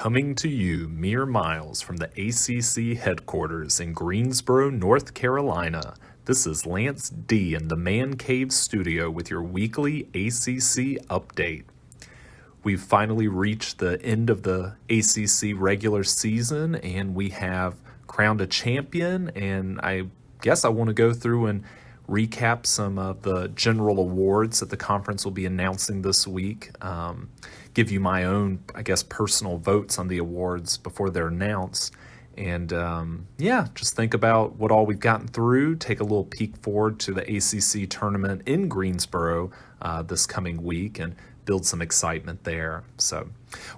Coming to you mere miles from the ACC headquarters in Greensboro, North Carolina, this is Lance D. in the Man Cave studio with your weekly ACC update. We've finally reached the end of the ACC regular season and we have crowned a champion, and I guess I want to go through and recap some of the general awards that the conference will be announcing this week. Give you my own, personal votes on the awards before they're announced. And just think about what all we've gotten through, take a little peek forward to the ACC tournament in Greensboro this coming week, and build some excitement there. So,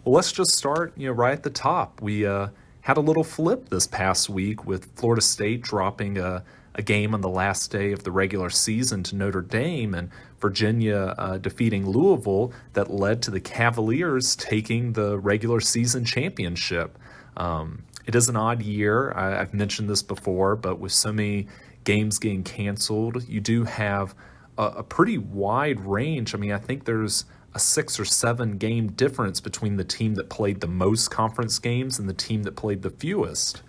well, let's just start, right at the top. We had a little flip this past week with Florida State dropping a game on the last day of the regular season to Notre Dame, and Virginia defeating Louisville, that led to the Cavaliers taking the regular season championship. It is an odd year. I've mentioned this before, but with so many games getting canceled, you do have a pretty wide range. I mean, I think there's a 6 or 7 game difference between the team that played the most conference games and the team that played the fewest.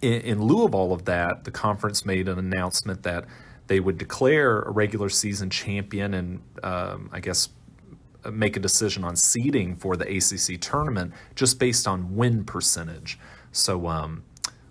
In lieu of all of that, the conference made an announcement that they would declare a regular season champion and make a decision on seeding for the ACC tournament just based on win percentage. So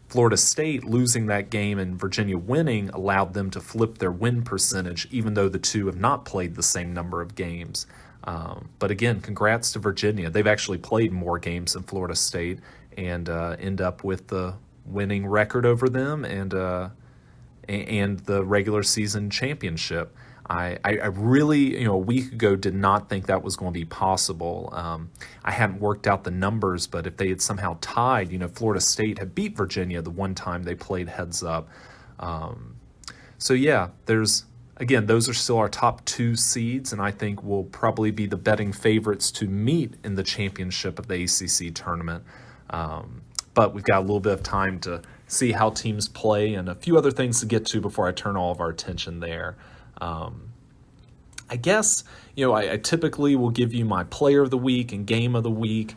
Florida State losing that game and Virginia winning allowed them to flip their win percentage, even though the two have not played the same number of games. But again, congrats to Virginia. They've actually played more games than Florida State and end up with the winning record over them and the regular season championship. I really, a week ago did not think that was going to be possible. I hadn't worked out the numbers, but if they had somehow tied, Florida State had beat Virginia the one time they played heads up. Those are still our top 2 seeds, and I think will probably be the betting favorites to meet in the championship of the ACC tournament. But we've got a little bit of time to see how teams play and a few other things to get to before I turn all of our attention there. I typically will give you my player of the week and game of the week.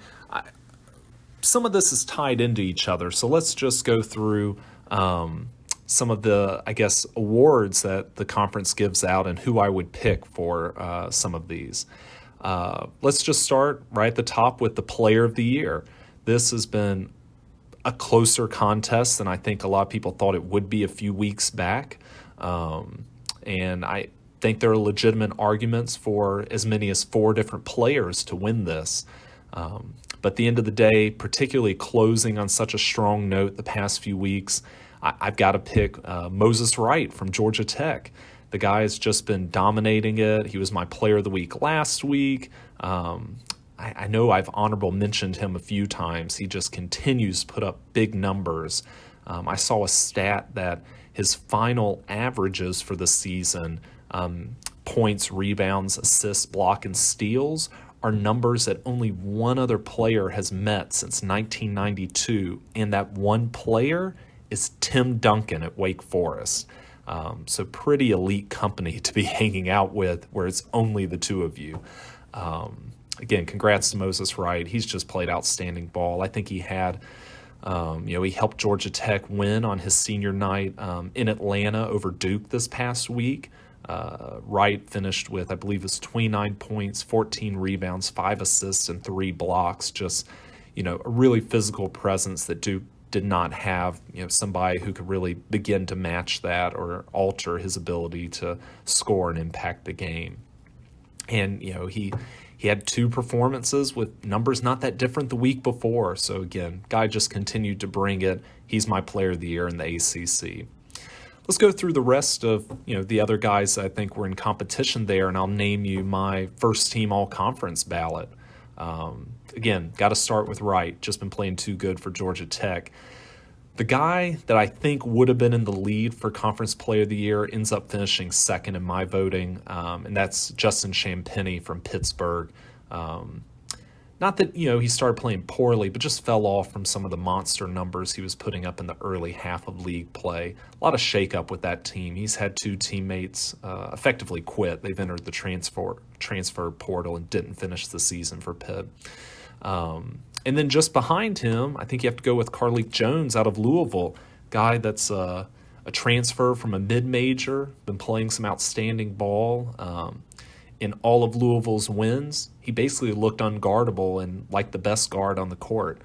Some of this is tied into each other, so let's just go through some of the, awards that the conference gives out and who I would pick for some of these. Let's just start right at the top with the player of the year. This has been a closer contest than I think a lot of people thought it would be a few weeks back. And I think there are legitimate arguments for as many as 4 different players to win this. But at the end of the day, particularly closing on such a strong note the past few weeks, I've got to pick Moses Wright from Georgia Tech. The guy has just been dominating it. He was my player of the week last week. I know I've honorable mentioned him a few times. He just continues to put up big numbers. I saw a stat that his final averages for the season, points, rebounds, assists, block, and steals, are numbers that only one other player has met since 1992, and that one player is Tim Duncan at Wake Forest. So pretty elite company to be hanging out with where it's only the 2 of you. Again, congrats to Moses Wright. He's just played outstanding ball. I think he had, he helped Georgia Tech win on his senior night in Atlanta over Duke this past week. Wright finished with, I believe, 29 points, 14 rebounds, 5 assists, and 3 blocks. Just, a really physical presence that Duke did not have. Somebody who could really begin to match that or alter his ability to score and impact the game. And, he had 2 performances with numbers not that different the week before. So again, guy just continued to bring it. He's my player of the year in the ACC. Let's go through the rest of, the other guys I think were in competition there, and I'll name you my first team all-conference ballot. Again, got to start with Wright. Just been playing too good for Georgia Tech. The guy that I think would have been in the lead for Conference Player of the Year ends up finishing second in my voting, and that's Justin Champagnie from Pittsburgh. Not that, he started playing poorly, but just fell off from some of the monster numbers he was putting up in the early half of league play. A lot of shakeup with that team. He's had 2 teammates effectively quit. They've entered the transfer portal and didn't finish the season for Pitt. And then just behind him, I think you have to go with Carlik Jones out of Louisville, guy that's a transfer from a mid-major, been playing some outstanding ball. In all of Louisville's wins, he basically looked unguardable and like the best guard on the court.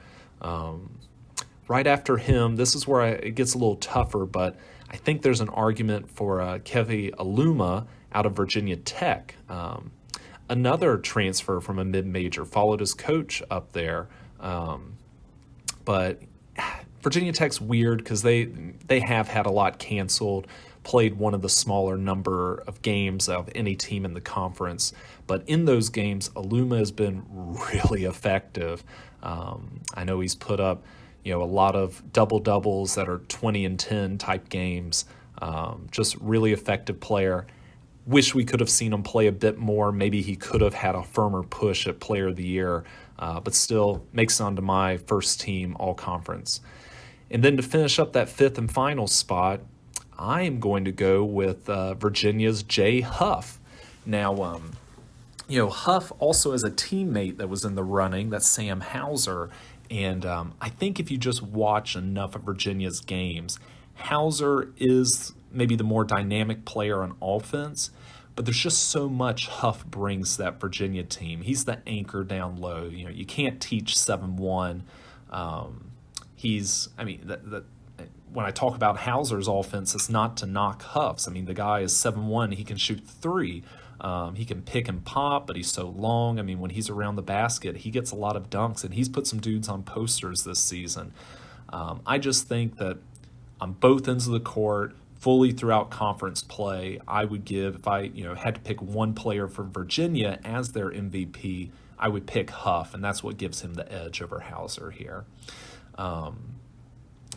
Right after him, this is where it gets a little tougher, but I think there's an argument for Kevi Aluma out of Virginia Tech. Another transfer from a mid-major, followed his coach up there. But Virginia Tech's weird because they have had a lot canceled, played one of the smaller number of games of any team in the conference. But in those games, Aluma has been really effective. I know he's put up a lot of double-doubles that are 20 and 10 type games. Just really effective player. Wish we could have seen him play a bit more. Maybe he could have had a firmer push at Player of the Year, but still makes it onto my first team All-Conference. And then to finish up that fifth and final spot, I am going to go with Virginia's Jay Huff. Now, Huff also has a teammate that was in the running, that's Sam Hauser. And I think if you just watch enough of Virginia's games, Hauser is maybe the more dynamic player on offense, but there's just so much Huff brings to that Virginia team. He's the anchor down low. You can't teach 7-1. When I talk about Hauser's offense, it's not to knock Huff's. The guy is 7-1. He can shoot 3. He can pick and pop, but he's so long. When he's around the basket, he gets a lot of dunks, and he's put some dudes on posters this season. I just think that on both ends of the court, fully throughout conference play, I would give, if I had to pick one player for Virginia as their MVP, I would pick Huff, and that's what gives him the edge over Hauser here.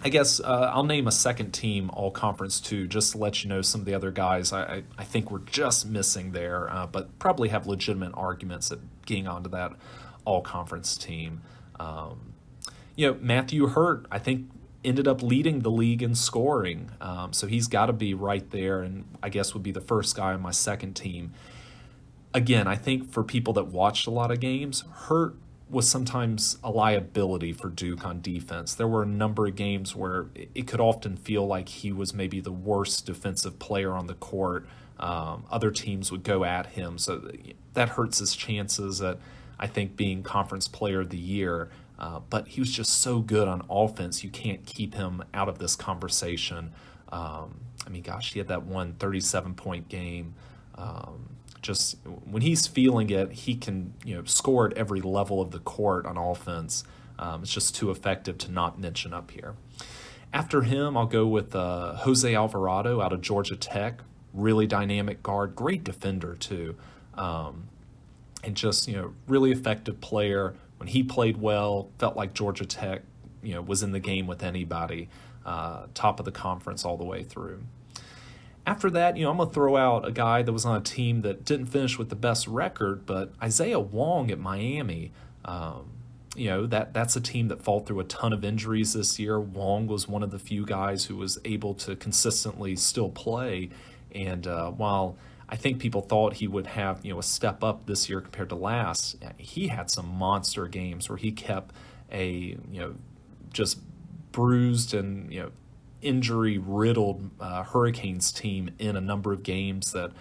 I guess I'll name a second team All-Conference too, just to let you know some of the other guys I think we're just missing there, but probably have legitimate arguments at getting onto that All-Conference team. Matthew Hurt, I think, ended up leading the league in scoring, so he's got to be right there, and I guess would be the first guy on my second team. Again, I think for people that watched a lot of games, Hurt was sometimes a liability for Duke on defense. There were a number of games where it could often feel like he was maybe the worst defensive player on the court. Other teams would go at him, so that hurts his chances at, I think, being Conference Player of the Year. But he was just so good on offense, you can't keep him out of this conversation. He had that one 37-point game. Just when he's feeling it, he can score at every level of the court on offense. It's just too effective to not mention up here. After him, I'll go with Jose Alvarado out of Georgia Tech. Really dynamic guard, great defender too, and just really effective player. When he played well, felt like Georgia Tech was in the game with anybody. Top of the conference all the way through. After that, I'm going to throw out a guy that was on a team that didn't finish with the best record, but Isaiah Wong at Miami. That's a team that fought through a ton of injuries this year. Wong was one of the few guys who was able to consistently still play. And while I think people thought he would have a step up this year compared to last, he had some monster games where he kept a just bruised and injury-riddled Hurricanes team in a number of games that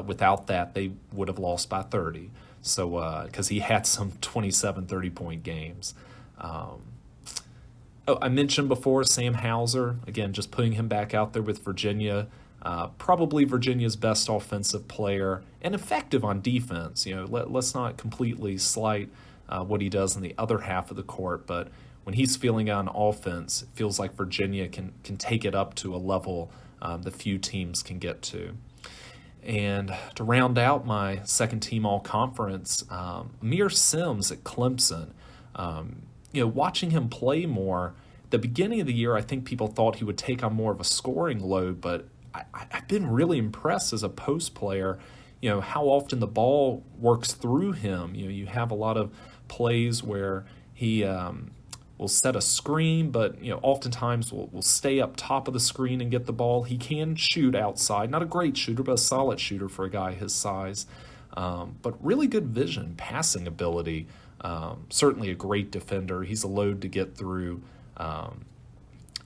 without that they would have lost by 30. So because he had some 27, 30-point games. I mentioned before Sam Hauser, again, just putting him back out there with Virginia. Probably Virginia's best offensive player and effective on defense. Let's not completely slight what he does in the other half of the court, but when he's feeling on offense, it feels like Virginia can take it up to a level the few teams can get to. And to round out my second team All-Conference, Amir Sims at Clemson. Watching him play more, the beginning of the year, I think people thought he would take on more of a scoring load, but I've been really impressed as a post player, how often the ball works through him. You have a lot of plays where he will set a screen, but oftentimes will stay up top of the screen and get the ball. He can shoot outside, not a great shooter, but a solid shooter for a guy his size. but really good vision, passing ability. Certainly a great defender. He's a load to get through.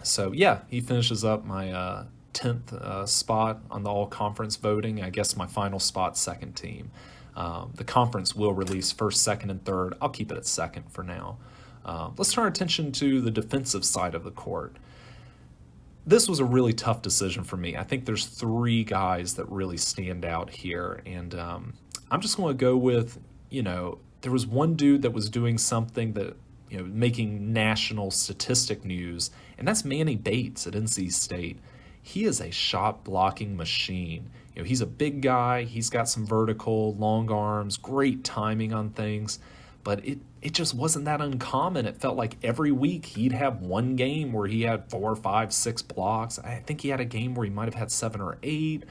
So yeah, he finishes up my 10th spot on the all-conference voting. I guess my final spot, second team. The conference will release first, second, and third. I'll keep it at second for now. Let's turn our attention to the defensive side of the court. This was a really tough decision for me. I think there's three guys that really stand out here, and I'm just going to go with, there was one dude that was doing something that, making national statistic news, and that's Manny Bates at NC State. He is a shot blocking machine. He's a big guy. He's got some vertical, long arms, great timing on things, but it just wasn't that uncommon. It felt like every week he'd have one game where he had 4, 5, 6 blocks. I think he had a game where he might have had 7 or 8.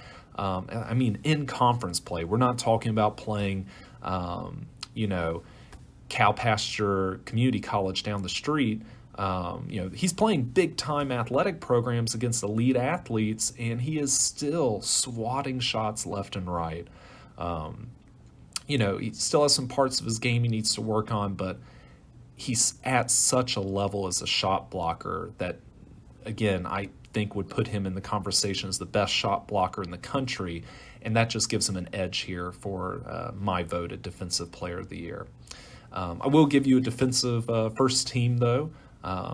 In conference play, we're not talking about playing, cow pasture community college down the street. He's playing big time athletic programs against elite athletes, and he is still swatting shots left and right. He still has some parts of his game he needs to work on, but he's at such a level as a shot blocker that, again, I think would put him in the conversation as the best shot blocker in the country, and that just gives him an edge here for my vote at Defensive Player of the Year. I will give you a defensive first team, though.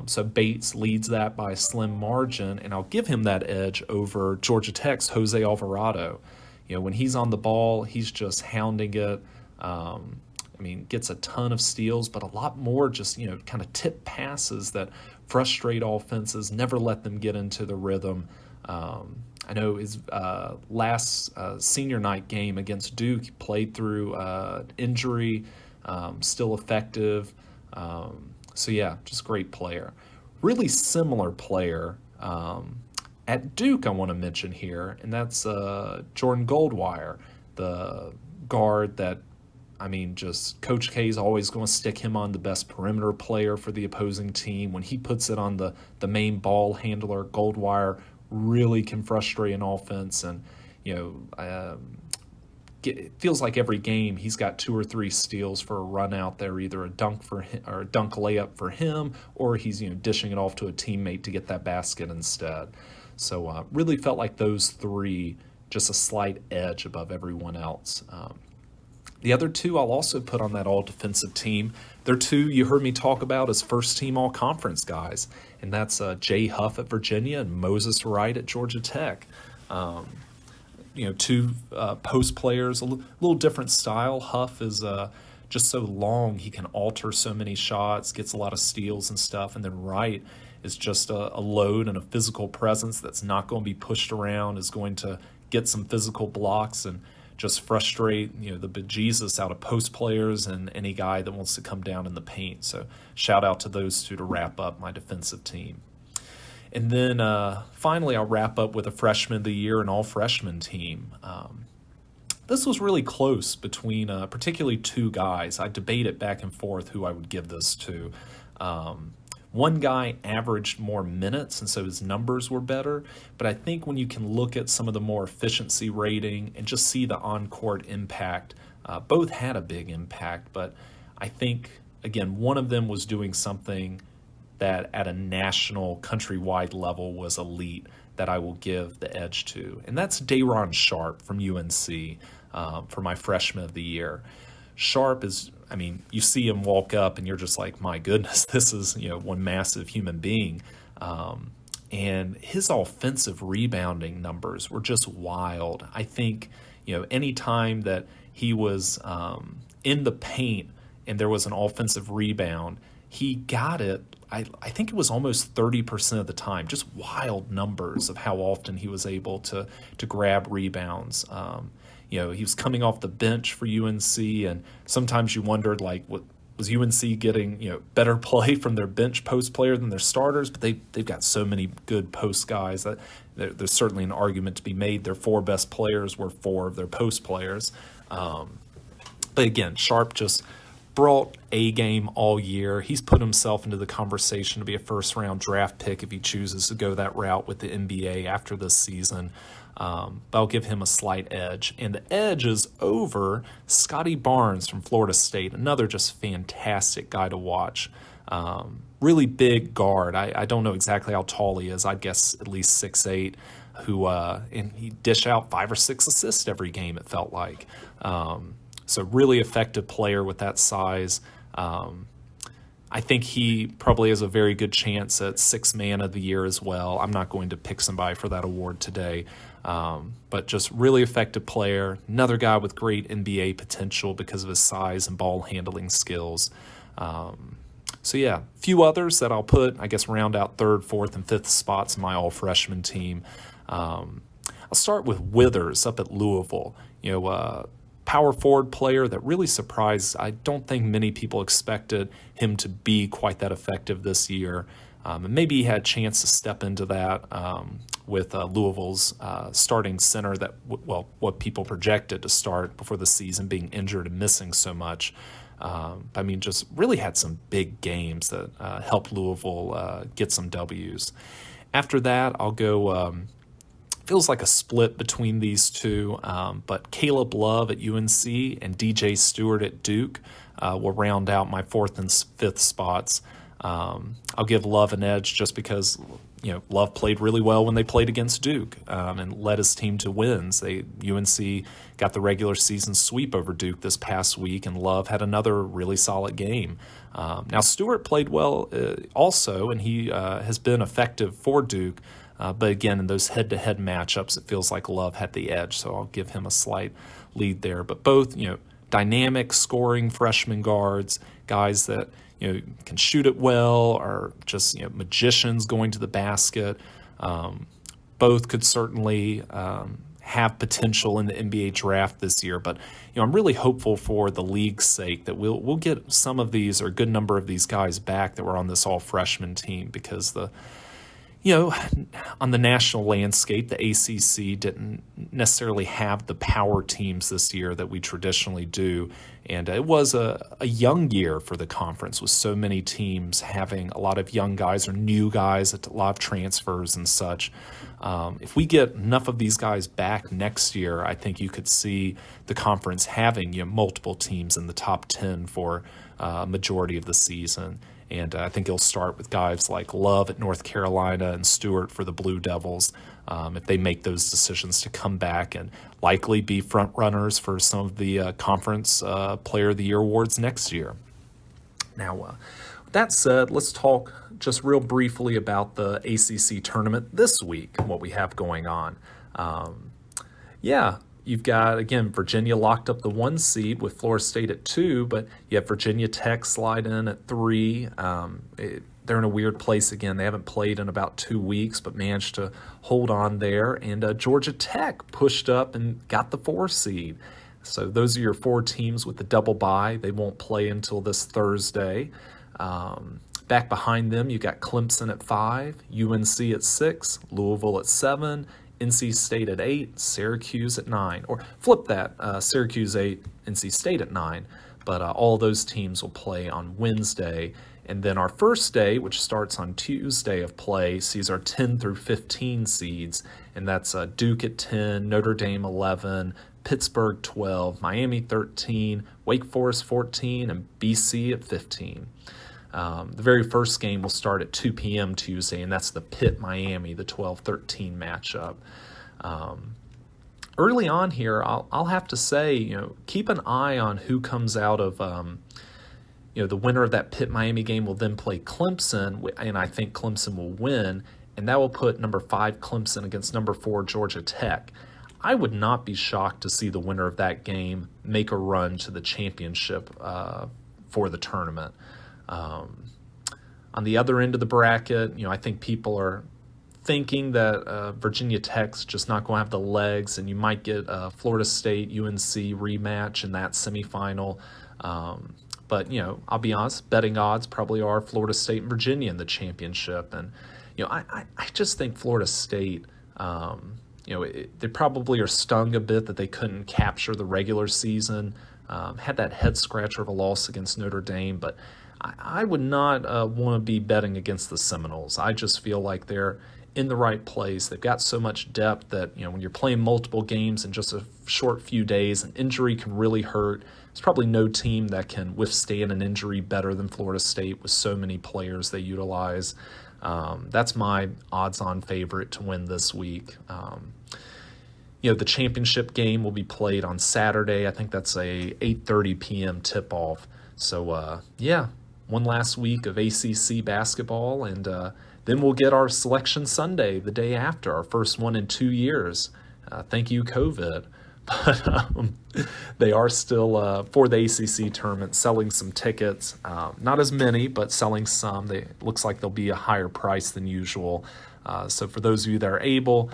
So Bates leads that by a slim margin, and I'll give him that edge over Georgia Tech's Jose Alvarado. When he's on the ball, he's just hounding it. Gets a ton of steals, but a lot more just, kind of tip passes that frustrate offenses, never let them get into the rhythm. I know his last senior night game against Duke, he played through injury, still effective. So yeah, just great player. Really similar player at Duke I want to mention here, and that's Jordan Goldwire, the guard that, just Coach K is always going to stick him on the best perimeter player for the opposing team. When he puts it on the main ball handler, Goldwire really can frustrate an offense, and it feels like every game he's got 2 or 3 steals for a run out there, either a dunk for him, or a dunk layup for him, or he's dishing it off to a teammate to get that basket instead. So really felt like those three just a slight edge above everyone else. The other two I'll also put on that all-defensive team. They're two you heard me talk about as first-team all-conference guys, and that's Jay Huff at Virginia and Moses Wright at Georgia Tech. Two post players, a little different style. Huff is just so long, he can alter so many shots, gets a lot of steals and stuff, and then Wright is just a load and a physical presence that's not going to be pushed around, is going to get some physical blocks and just frustrate the bejesus out of post players and any guy that wants to come down in the paint. So shout out to those two to wrap up my defensive team. And then finally, I'll wrap up with a freshman of the year and all freshman team. This was really close between particularly two guys. I debated back and forth who I would give this to. One guy averaged more minutes, and so his numbers were better. But I think when you can look at some of the more efficiency rating and just see the on-court impact, both had a big impact. But I think, again, one of them was doing something that at a national, countrywide level was elite that I will give the edge to. And that's Day'Ron Sharp from UNC for my freshman of the year. Sharp is, you see him walk up and you're just like, my goodness, this is, one massive human being. And his offensive rebounding numbers were just wild. I think, any time that he was in the paint and there was an offensive rebound, he got it. I think it was almost 30% of the time, just wild numbers of how often he was able to grab rebounds. He was coming off the bench for UNC, and sometimes you wondered, what was UNC getting, better play from their bench post player than their starters? But they've got so many good post guys that there's certainly an argument to be made. Their 4 best players were 4 of their post players. But again, Sharp just brought a game all year. He's put himself into the conversation to be a first-round draft pick if he chooses to go that route with the NBA after this season. But I'll give him a slight edge. And the edge is over Scotty Barnes from Florida State, another just fantastic guy to watch. Really big guard. I don't know exactly how tall he is. I'd guess at least 6'8", and he dish out 5 or 6 assists every game, it felt like. So really effective player with that size. I think he probably has a very good chance at Sixth Man of the Year as well. I'm not going to pick somebody for that award today, but just really effective player. Another guy with great NBA potential because of his size and ball handling skills. So yeah, a few others that I'll put, I guess, round out 3rd, 4th, and 5th spots in my all-freshman team. I'll start with Withers up at Louisville. Power forward player that really surprised. I don't think many people expected him to be quite that effective this year. And maybe he had a chance to step into that with Louisville's starting center what people projected to start before the season, being injured and missing so much. Just really had some big games that helped Louisville get some W's. After that, I'll go... feels like a split between these two, but Caleb Love at UNC and DJ Stewart at Duke will round out my 4th and 5th spots. I'll give Love an edge just because Love played really well when they played against Duke and led his team to wins. UNC got the regular season sweep over Duke this past week, and Love had another really solid game. Now Stewart played well also, and he has been effective for Duke. But again, in those head-to-head matchups, it feels like Love had the edge, so I'll give him a slight lead there. But both, dynamic scoring freshman guards, guys that, can shoot it well, are just, magicians going to the basket. Both could certainly have potential in the NBA draft this year. But, I'm really hopeful for the league's sake that we'll get some of these, or a good number of these guys back that were on this all-freshman team, because on the national landscape, the ACC didn't necessarily have the power teams this year that we traditionally do. And it was a young year for the conference, with so many teams having a lot of young guys or new guys, a lot of transfers and such. If we get enough of these guys back next year, I think you could see the conference having multiple teams in the top 10 for a majority of the season. And I think it'll start with guys like Love at North Carolina and Stewart for the Blue Devils, if they make those decisions to come back and likely be front runners for some of the conference Player of the Year awards next year. Now, with that said, let's talk just real briefly about the ACC tournament this week and what we have going on. You've got, again, Virginia locked up the 1 seed with Florida State at 2, but you have Virginia Tech slide in at 3. They're in a weird place again. They haven't played in about 2 weeks, but managed to hold on there. And Georgia Tech pushed up and got the 4 seed. So those are your 4 teams with the double bye. They won't play until this Thursday. Back behind them, you got Clemson at 5, UNC at 6, Louisville at 7, NC State at 8, Syracuse at 9, or flip that, Syracuse 8, NC State at 9, but all those teams will play on Wednesday. And then our first day, which starts on Tuesday of play, sees our 10 through 15 seeds, and that's Duke at 10, Notre Dame 11, Pittsburgh 12, Miami 13, Wake Forest 14, and BC at 15. The very first game will start at 2 p.m. Tuesday, and that's the Pitt-Miami, the 12-13 matchup. Early on here, I'll have to say, keep an eye on who comes out of, the winner of that Pitt-Miami game will then play Clemson, and I think Clemson will win, and that will put number 5 Clemson against number 4 Georgia Tech. I would not be shocked to see the winner of that game make a run to the championship for the tournament. On the other end of the bracket, I think people are thinking that Virginia Tech's just not going to have the legs, and you might get a Florida State UNC rematch in that semifinal. But I'll be honest, betting odds probably are Florida State and Virginia in the championship, and I just think Florida State, they probably are stung a bit that they couldn't capture the regular season Had that head scratcher of a loss against Notre Dame, but I would not want to be betting against the Seminoles. I just feel like they're in the right place. They've got so much depth that, when you're playing multiple games in just a short few days, an injury can really hurt. There's probably no team that can withstand an injury better than Florida State with so many players they utilize. That's my odds-on favorite to win this week. The championship game will be played on Saturday. I think that's a 8:30 p.m. tip-off. So, one last week of ACC basketball, and then we'll get our Selection Sunday the day after, our first one in 2 years. Thank you, COVID. But they are still, for the ACC tournament, selling some tickets. Not as many, but selling some. Looks like they'll be a higher price than usual. So for those of you that are able,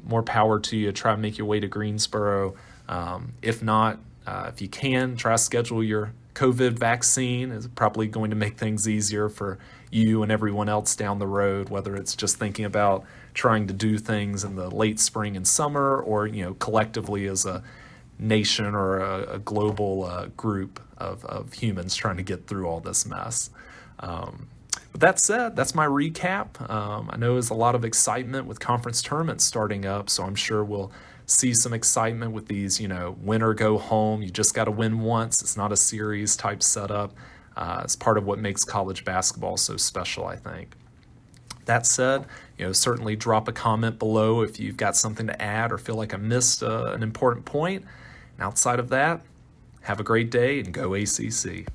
more power to you. Try to make your way to Greensboro. If not, if you can, try to schedule your COVID vaccine. Is probably going to make things easier for you and everyone else down the road, whether it's just thinking about trying to do things in the late spring and summer, or collectively as a nation or a global group of humans trying to get through all this mess. But that said, that's my recap. I know there's a lot of excitement with conference tournaments starting up, so I'm sure we'll see some excitement with these, win or go home. You just got to win once. It's not a series type setup. It's part of what makes college basketball so special, I think. That said, certainly drop a comment below if you've got something to add or feel like I missed an important point. And outside of that, have a great day and go ACC.